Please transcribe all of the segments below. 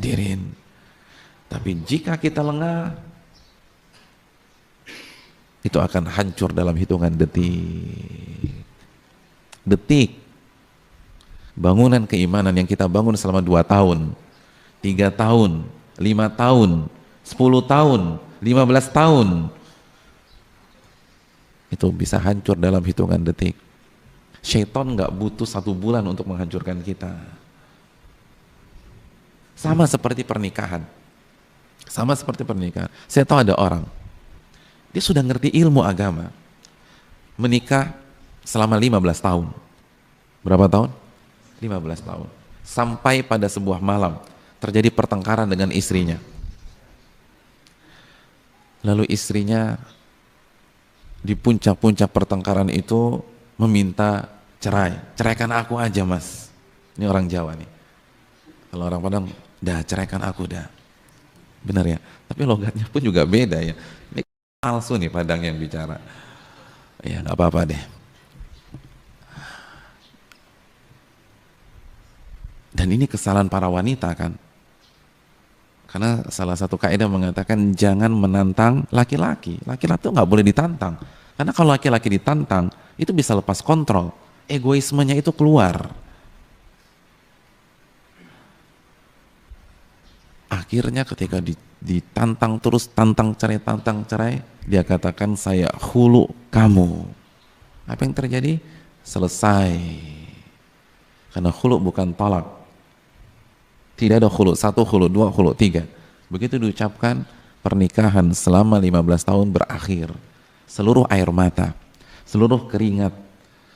Hadirin, tapi jika kita lengah, itu akan hancur dalam hitungan detik. Detik. Bangunan keimanan yang kita bangun selama 2 tahun, 3 tahun, 5 tahun, 10 tahun, 15 tahun, itu bisa hancur dalam hitungan detik. Syaitan nggak butuh 1 bulan untuk menghancurkan kita. Sama seperti pernikahan. Sama seperti pernikahan. Saya tahu ada orang, dia sudah ngerti ilmu agama, menikah selama 15 tahun. Berapa tahun? 15 tahun. Sampai pada sebuah malam terjadi pertengkaran dengan istrinya. Lalu istrinya di puncak-puncak pertengkaran itu meminta cerai. Ceraikan aku aja, Mas. Ini orang Jawa nih. Kalau orang Padang, dah ceraikan aku dah. Benar ya? Tapi logatnya pun juga beda ya. Ini palsu nih Padang yang bicara. Ya nggak apa-apa deh. Dan ini kesalahan para wanita kan. Karena salah satu kaidah mengatakan jangan menantang laki-laki. Laki-laki itu nggak boleh ditantang. Karena kalau laki-laki ditantang, itu bisa lepas kontrol. Egoismenya itu keluar. Akhirnya ketika ditantang terus, tantang cerai, dia katakan saya hulu kamu. Apa yang terjadi? Selesai. Karena hulu bukan talak. Tidak ada hulu, 1 hulu, 2 hulu, 3. Begitu diucapkan, pernikahan selama 15 tahun berakhir. Seluruh air mata, seluruh keringat,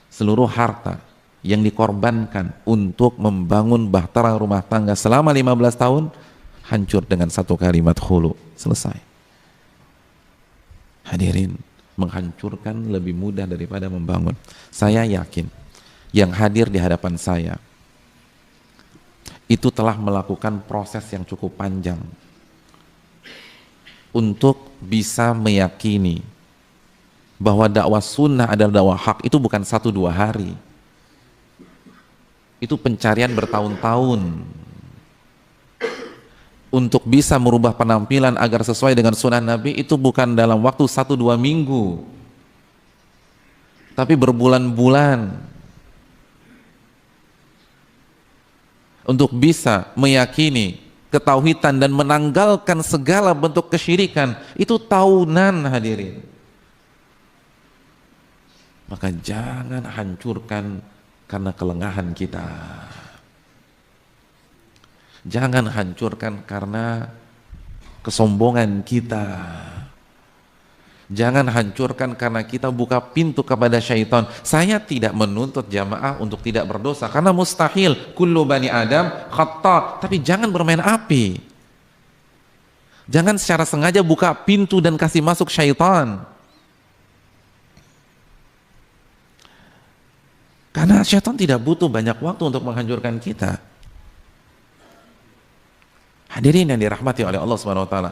seluruh harta yang dikorbankan untuk membangun bahtera rumah tangga selama 15 tahun hancur dengan 1 kalimat hulu. Selesai. Hadirin, menghancurkan lebih mudah daripada membangun. Saya yakin yang hadir di hadapan saya itu telah melakukan proses yang cukup panjang untuk bisa meyakini bahwa dakwah sunnah adalah dakwah hak. Itu bukan 1-2 hari, itu pencarian bertahun-tahun untuk bisa merubah penampilan agar sesuai dengan sunnah Nabi. Itu bukan dalam waktu 1-2 minggu, tapi berbulan-bulan untuk bisa meyakini ketauhidan dan menanggalkan segala bentuk kesyirikan. Itu tahunan hadirin. Maka jangan hancurkan karena kelengahan kita. Jangan hancurkan karena kesombongan kita. Jangan hancurkan karena kita buka pintu kepada syaitan. Saya tidak menuntut jamaah untuk tidak berdosa, karena mustahil, kullu bani Adam khata'. Tapi jangan bermain api. Jangan secara sengaja buka pintu dan kasih masuk syaitan. Karena syaitan tidak butuh banyak waktu untuk menghancurkan kita. Hadirin yang dirahmati oleh Allah Subhanahu wa taala.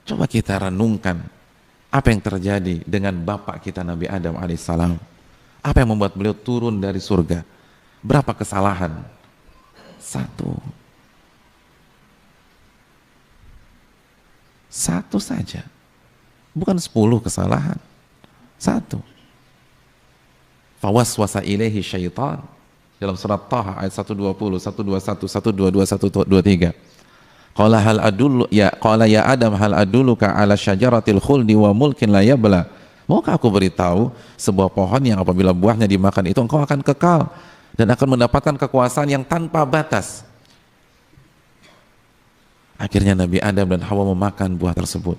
Coba kita renungkan apa yang terjadi dengan bapak kita Nabi Adam alaihissalam. Apa yang membuat beliau turun dari surga? Berapa kesalahan? 1. 1 saja. Bukan 10 kesalahan. 1. Fawaswasa ilaihi syaitan. Dalam surat Taha ayat 120, 121, 122, 123. Qala hal adullu ya qala ya Adam hal adulluka ala syajaratil khuldi wa mulkin la yabla. Maukah aku beritahu sebuah pohon yang apabila buahnya dimakan itu engkau akan kekal dan akan mendapatkan kekuasaan yang tanpa batas. Akhirnya Nabi Adam dan Hawa memakan buah tersebut.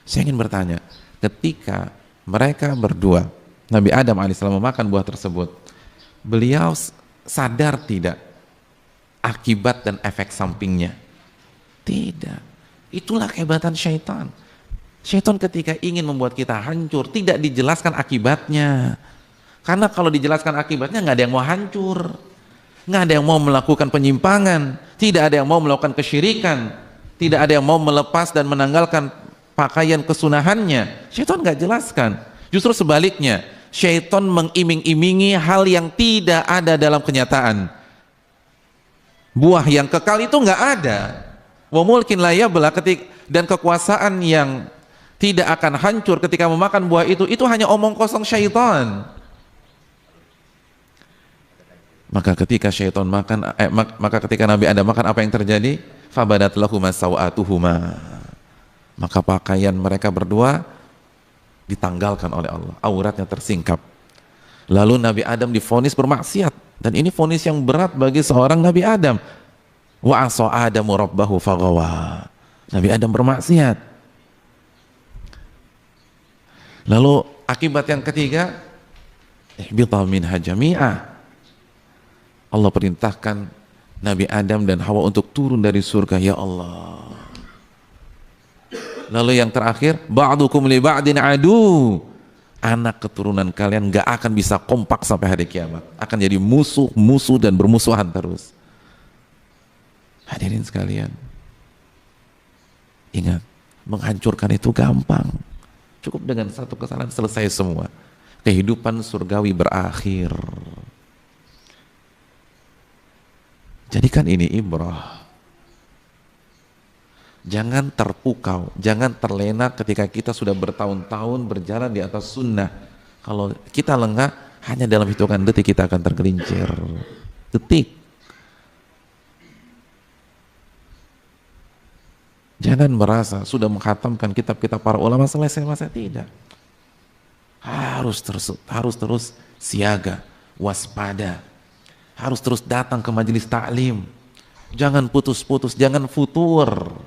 Saya ingin bertanya, ketika mereka berdua, Nabi Adam alaihissalam memakan buah tersebut, beliau sadar tidak akibat dan efek sampingnya? Tidak. Itulah kehebatan syaitan. Syaitan ketika ingin membuat kita hancur, tidak dijelaskan akibatnya. Karena kalau dijelaskan akibatnya, nggak ada yang mau hancur, nggak ada yang mau melakukan penyimpangan, tidak ada yang mau melakukan kesyirikan, tidak ada yang mau melepas dan menanggalkan pakaian kesunahannya. Syaitan nggak jelaskan. Justru sebaliknya, syaitan mengiming-imingi hal yang tidak ada dalam kenyataan. Buah yang kekal itu nggak ada. Wa mulkin la yabla, dan kekuasaan yang tidak akan hancur ketika memakan buah itu hanya omong kosong syaitan. Maka ketika syaitan makan, maka ketika Nabi Adam makan, apa yang terjadi? Fabadat lahuma sawatuhuma. Maka pakaian mereka berdua ditanggalkan oleh Allah, auratnya tersingkap. Lalu Nabi Adam divonis bermaksiat, dan ini vonis yang berat bagi seorang Nabi Adam. Wa asa Adamu rabbahu faghawa. Nabi Adam bermaksiat. Lalu akibat yang ketiga, ihbita minha jami'ah. Allah perintahkan Nabi Adam dan Hawa untuk turun dari surga, ya Allah. Lalu yang terakhir, ba'dukum li ba'din adu. Anak keturunan kalian gak akan bisa kompak sampai hari kiamat, akan jadi musuh dan bermusuhan terus. Hadirin sekalian, ingat, menghancurkan itu gampang. Cukup dengan satu kesalahan selesai semua. Kehidupan surgawi berakhir. Jadikan ini ibrah. Jangan terpukau, jangan terlena ketika kita sudah bertahun-tahun berjalan di atas sunnah. Kalau kita lengah, hanya dalam hitungan detik kita akan tergelincir. Detik. Jangan merasa sudah menghatamkan kitab-kitab para ulama selesai, masa tidak. Harus terus siaga, waspada. Harus terus datang ke majelis taklim. Jangan putus-putus, jangan futur.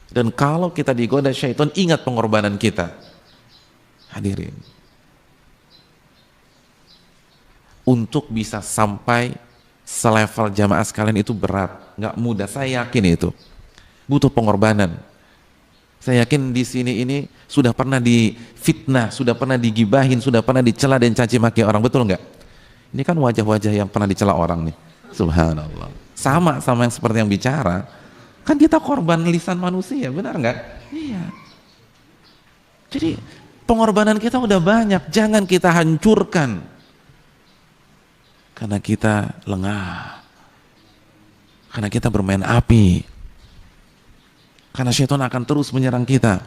Dan kalau kita digoda syaitan, ingat pengorbanan kita. Hadirin, untuk bisa sampai selevel jamaah sekalian itu berat, nggak mudah. Saya yakin itu butuh pengorbanan. Saya yakin di sini ini sudah pernah difitnah, sudah pernah digibahin, sudah pernah dicela dan caci maki orang, betul nggak? Ini kan wajah-wajah yang pernah dicela orang nih. Subhanallah. Sama yang seperti yang bicara. Kan kita korban lisan manusia, benar nggak? Iya. Jadi pengorbanan kita udah banyak, jangan kita hancurkan karena kita lengah, karena kita bermain api, karena syaitan akan terus menyerang kita.